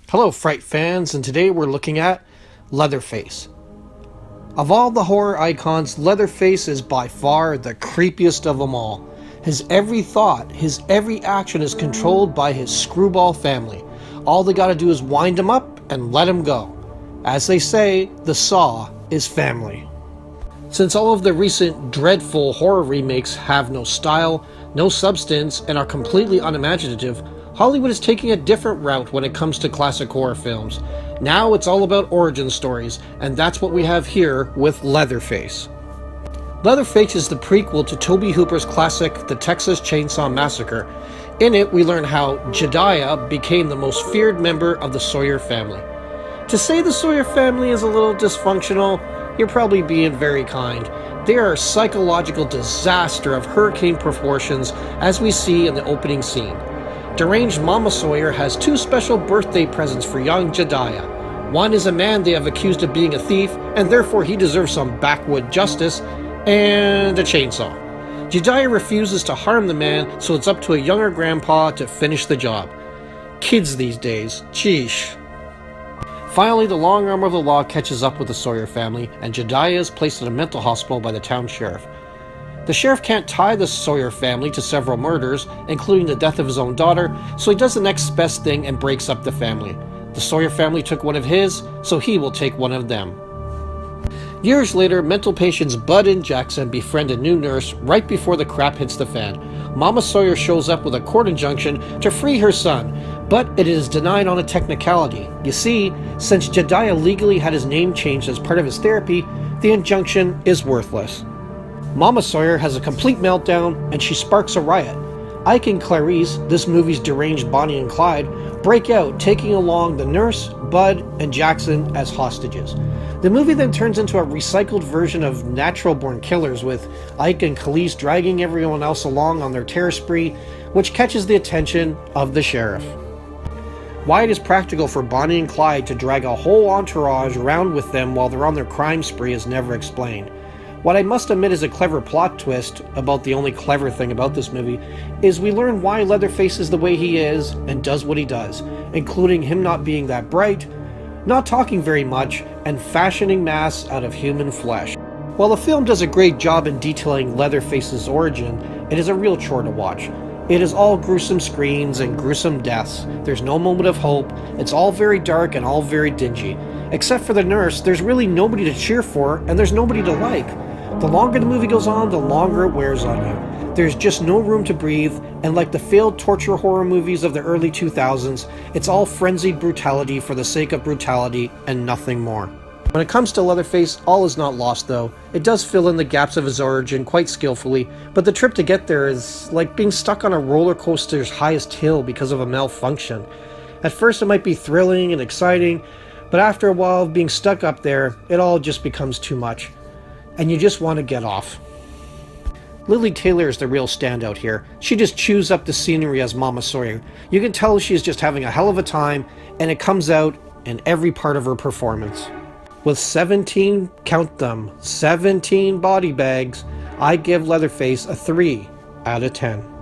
Hello, Fright fans, and today we're looking at Leatherface. Of all the horror icons, Leatherface is by far the creepiest of them all. His every thought, his every action is controlled by his screwball family. All they gotta do is wind him up and let him go. As they say, the saw is family. Since all of the recent dreadful horror remakes have no style, no substance, and are completely unimaginative, Hollywood is taking a different route when it comes to classic horror films. Now it's all about origin stories, and that's what we have here with Leatherface. Leatherface is the prequel to Tobe Hooper's classic The Texas Chainsaw Massacre. In it, we learn how Jedediah became the most feared member of the Sawyer family. To say the Sawyer family is a little dysfunctional, you're probably being very kind. They are a psychological disaster of hurricane proportions, as we see in the opening scene. Deranged Mama Sawyer has two special birthday presents for young Jedediah. One is a man they have accused of being a thief, and therefore he deserves some backwood justice, and a chainsaw. Jedediah refuses to harm the man, so it's up to a younger grandpa to finish the job. Kids these days, sheesh. Finally, the long arm of the law catches up with the Sawyer family, and Jedediah is placed in a mental hospital by the town sheriff. The sheriff can't tie the Sawyer family to several murders, including the death of his own daughter, so he does the next best thing and breaks up the family. The Sawyer family took one of his, so he will take one of them. Years later, mental patients Bud and Jackson befriend a new nurse right before the crap hits the fan. Mama Sawyer shows up with a court injunction to free her son, but it is denied on a technicality. You see, since Jedediah legally had his name changed as part of his therapy, the injunction is worthless. Mama Sawyer has a complete meltdown, and she sparks a riot. Ike and Clarice, this movie's deranged Bonnie and Clyde, break out, taking along the nurse, Bud, and Jackson as hostages. The movie then turns into a recycled version of Natural-Born Killers, with Ike and Clarice dragging everyone else along on their terror spree, which catches the attention of the sheriff. Why it is practical for Bonnie and Clyde to drag a whole entourage around with them while they're on their crime spree is never explained. What I must admit is a clever plot twist about the only clever thing about this movie is we learn why Leatherface is the way he is and does what he does, including him not being that bright, not talking very much, and fashioning masks out of human flesh. While the film does a great job in detailing Leatherface's origin, it is a real chore to watch. It is all gruesome screams and gruesome deaths. There's no moment of hope. It's all very dark and all very dingy. Except for the nurse, there's really nobody to cheer for, and there's nobody to like. The longer the movie goes on, the longer it wears on you. There's just no room to breathe, and like the failed torture horror movies of the early 2000s, it's all frenzied brutality for the sake of brutality and nothing more. When it comes to Leatherface, all is not lost though. It does fill in the gaps of his origin quite skillfully, but the trip to get there is like being stuck on a roller coaster's highest hill because of a malfunction. At first it might be thrilling and exciting, but after a while of being stuck up there, it all just becomes too much. And you just want to get off. Lily Taylor is the real standout here. She just chews up the scenery as Mama Sawyer. You can tell she's just having a hell of a time, and it comes out in every part of her performance. With 17, count them, 17 body bags, I give Leatherface a 3 out of 10.